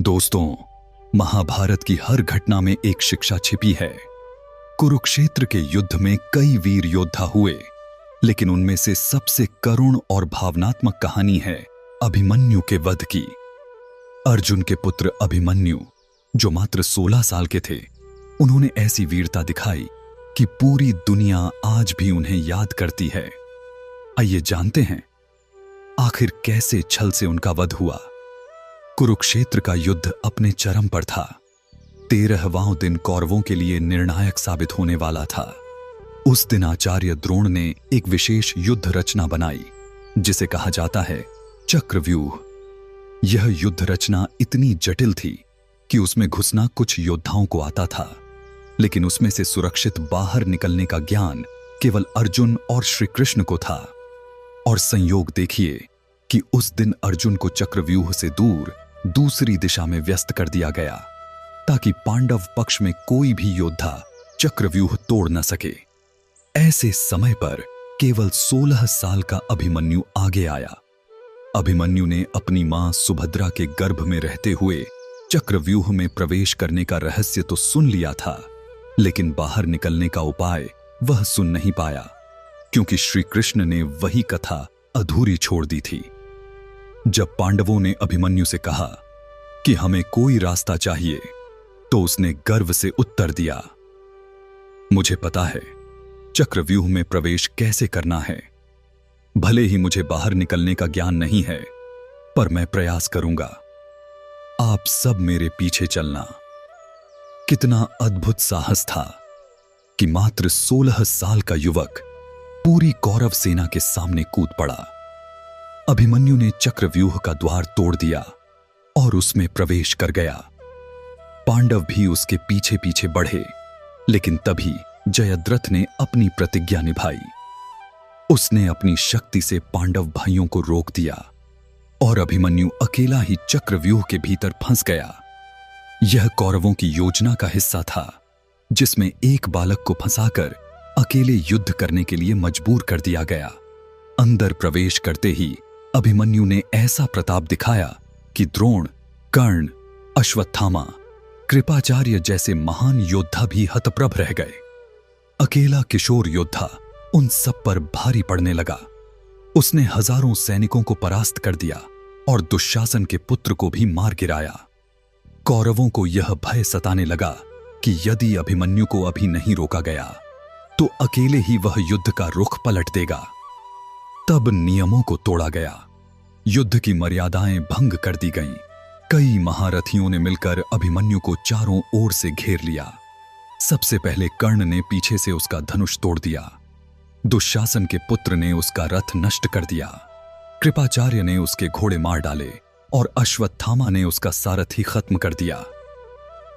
दोस्तों, महाभारत की हर घटना में एक शिक्षा छिपी है। कुरुक्षेत्र के युद्ध में कई वीर योद्धा हुए, लेकिन उनमें से सबसे करुण और भावनात्मक कहानी है अभिमन्यु के वध की। अर्जुन के पुत्र अभिमन्यु, जो मात्र 16 साल के थे, उन्होंने ऐसी वीरता दिखाई कि पूरी दुनिया आज भी उन्हें याद करती है। आइए जानते हैं आखिर कैसे छल से उनका वध हुआ। कुरुक्षेत्र का युद्ध अपने चरम पर था। 13वां दिन कौरवों के लिए निर्णायक साबित होने वाला था। उस दिन आचार्य द्रोण ने एक विशेष युद्ध रचना बनाई, जिसे कहा जाता है चक्रव्यूह। यह युद्ध रचना इतनी जटिल थी कि उसमें घुसना कुछ योद्धाओं को आता था, लेकिन उसमें से सुरक्षित बाहर निकलने का ज्ञान केवल अर्जुन और श्री कृष्ण को था। और संयोग देखिए कि उस दिन अर्जुन को चक्रव्यूह से दूर दूसरी दिशा में व्यस्त कर दिया गया, ताकि पांडव पक्ष में कोई भी योद्धा चक्रव्यूह तोड़ न सके। ऐसे समय पर केवल 16 साल का अभिमन्यु आगे आया। अभिमन्यु ने अपनी मां सुभद्रा के गर्भ में रहते हुए चक्रव्यूह में प्रवेश करने का रहस्य तो सुन लिया था, लेकिन बाहर निकलने का उपाय वह सुन नहीं पाया, क्योंकि श्री कृष्ण ने वही कथा अधूरी छोड़ दी थी। जब पांडवों ने अभिमन्यु से कहा कि हमें कोई रास्ता चाहिए, तो उसने गर्व से उत्तर दिया, मुझे पता है चक्रव्यूह में प्रवेश कैसे करना है। भले ही मुझे बाहर निकलने का ज्ञान नहीं है, पर मैं प्रयास करूंगा। आप सब मेरे पीछे चलना। कितना अद्भुत साहस था कि मात्र 16 साल का युवक पूरी कौरव सेना के सामने कूद पड़ा। अभिमन्यु ने चक्रव्यूह का द्वार तोड़ दिया और उसमें प्रवेश कर गया। पांडव भी उसके पीछे पीछे बढ़े, लेकिन तभी जयद्रथ ने अपनी प्रतिज्ञा निभाई। उसने अपनी शक्ति से पांडव भाइयों को रोक दिया और अभिमन्यु अकेला ही चक्रव्यूह के भीतर फंस गया। यह कौरवों की योजना का हिस्सा था, जिसमें एक बालक को फंसाकर अकेले युद्ध करने के लिए मजबूर कर दिया गया। अंदर प्रवेश करते ही अभिमन्यु ने ऐसा प्रताप दिखाया कि द्रोण, कर्ण, अश्वत्थामा, कृपाचार्य जैसे महान योद्धा भी हतप्रभ रह गए। अकेला किशोर योद्धा उन सब पर भारी पड़ने लगा। उसने हजारों सैनिकों को परास्त कर दिया और दुशासन के पुत्र को भी मार गिराया। कौरवों को यह भय सताने लगा कि यदि अभिमन्यु को अभी नहीं रोका गया, तो अकेले ही वह युद्ध का रुख पलट देगा। तब नियमों को तोड़ा गया, युद्ध की मर्यादाएं भंग कर दी गईं। कई महारथियों ने मिलकर अभिमन्यु को चारों ओर से घेर लिया। सबसे पहले कर्ण ने पीछे से उसका धनुष तोड़ दिया। दुशासन के पुत्र ने उसका रथ नष्ट कर दिया। कृपाचार्य ने उसके घोड़े मार डाले और अश्वत्थामा ने उसका सारथी खत्म कर दिया।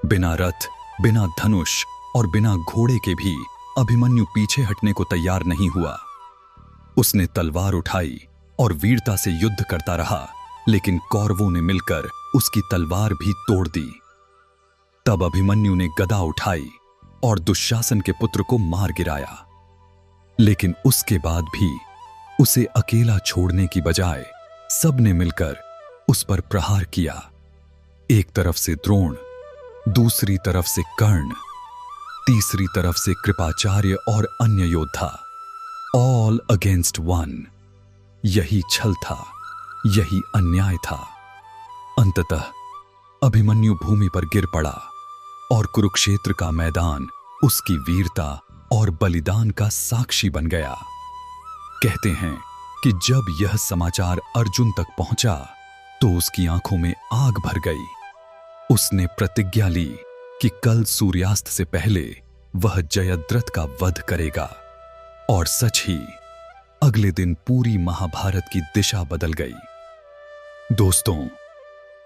बिना रथ, बिना धनुष और बिना घोड़े के भी अभिमन्यु पीछे हटने को तैयार नहीं हुआ। उसने तलवार उठाई और वीरता से युद्ध करता रहा, लेकिन कौरवों ने मिलकर उसकी तलवार भी तोड़ दी। तब अभिमन्यु ने गदा उठाई और दुशासन के पुत्र को मार गिराया, लेकिन उसके बाद भी उसे अकेला छोड़ने की बजाय सबने मिलकर उस पर प्रहार किया। एक तरफ से द्रोण, दूसरी तरफ से कर्ण, तीसरी तरफ से कृपाचार्य और अन्य योद्धा, ऑल अगेंस्ट वन। यही छल था, यही अन्याय था। अंततः अभिमन्यु भूमि पर गिर पड़ा और कुरुक्षेत्र का मैदान उसकी वीरता और बलिदान का साक्षी बन गया। कहते हैं कि जब यह समाचार अर्जुन तक पहुंचा, तो उसकी आंखों में आग भर गई। उसने प्रतिज्ञा ली कि कल सूर्यास्त से पहले वह जयद्रथ का वध करेगा। और सच ही अगले दिन पूरी महाभारत की दिशा बदल गई। दोस्तों,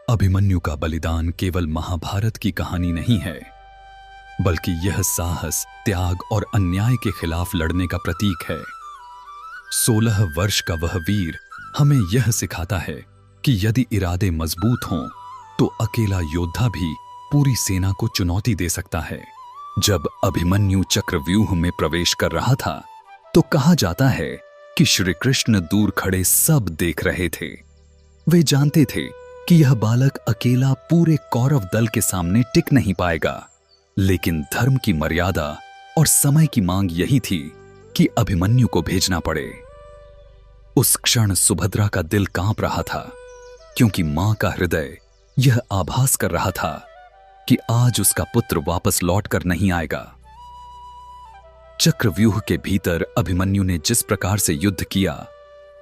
अभिमन्यु का बलिदान केवल महाभारत की कहानी नहीं है, बल्कि यह साहस, त्याग और अन्याय के खिलाफ लड़ने का प्रतीक है। 16 वर्ष का वह वीर हमें यह सिखाता है कि यदि इरादे मजबूत हों, तो अकेला योद्धा भी पूरी सेना को चुनौती दे सकता है। जब अभिमन्यु चक्रव्यूह में प्रवेश कर रहा था, तो कहा जाता है कि श्री कृष्ण दूर खड़े सब देख रहे थे। वे जानते थे कि यह बालक अकेला पूरे कौरव दल के सामने टिक नहीं पाएगा, लेकिन धर्म की मर्यादा और समय की मांग यही थी कि अभिमन्यु को भेजना पड़े। उस क्षण सुभद्रा का दिल कांप रहा था, क्योंकि मां का हृदय यह आभास कर रहा था कि आज उसका पुत्र वापस लौटकर नहीं आएगा। चक्रव्यूह के भीतर अभिमन्यु ने जिस प्रकार से युद्ध किया,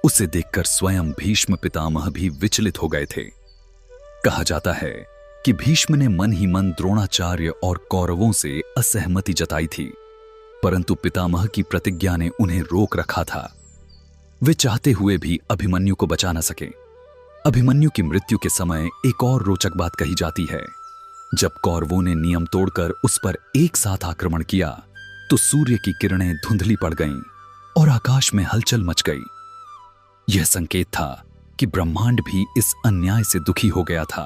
उसे देखकर स्वयं भीष्म पितामह भी विचलित हो गए थे। कहा जाता है कि भीष्म ने मन ही मन द्रोणाचार्य और कौरवों से असहमति जताई थी, परंतु पितामह की प्रतिज्ञा ने उन्हें रोक रखा था। वे चाहते हुए भी अभिमन्यु को बचा न सके। अभिमन्यु की मृत्यु के समय एक और रोचक बात कही जाती है। जब कौरवों ने नियम तोड़कर उस पर एक साथ आक्रमण किया, तो सूर्य की किरणें धुंधली पड़ गईं और आकाश में हलचल मच गई। यह संकेत था कि ब्रह्मांड भी इस अन्याय से दुखी हो गया था।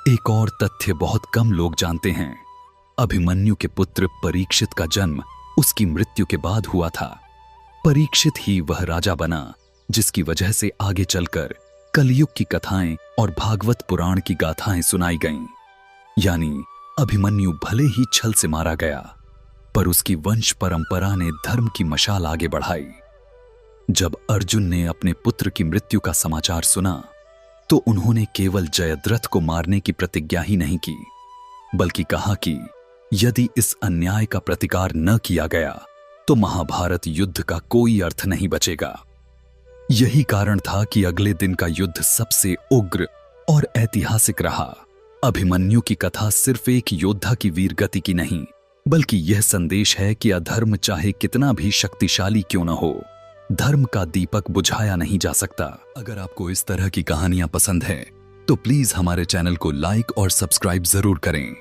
एक और तथ्य बहुत कम लोग जानते हैं। अभिमन्यु के पुत्र परीक्षित का जन्म उसकी मृत्यु के बाद हुआ था। परीक्षित ही वह राजा बना जिसकी वजह से आगे चलकर कलयुग की कथाएं और भागवत पुराण की गाथाएं सुनाई गईं। यानी अभिमन्यु भले ही छल से मारा गया, पर उसकी वंश परंपरा ने धर्म की मशाल आगे बढ़ाई। जब अर्जुन ने अपने पुत्र की मृत्यु का समाचार सुना, तो उन्होंने केवल जयद्रथ को मारने की प्रतिज्ञा ही नहीं की, बल्कि कहा कि यदि इस अन्याय का प्रतिकार न किया गया तो महाभारत युद्ध का कोई अर्थ नहीं बचेगा। यही कारण था कि अगले दिन का युद्ध सबसे उग्र और ऐतिहासिक रहा। अभिमन्यु की कथा सिर्फ एक योद्धा की वीरगति की नहीं, बल्कि यह संदेश है कि अधर्म चाहे कितना भी शक्तिशाली क्यों न हो, धर्म का दीपक बुझाया नहीं जा सकता। अगर आपको इस तरह की कहानियां पसंद है तो प्लीज हमारे चैनल को लाइक और सब्सक्राइब जरूर करें।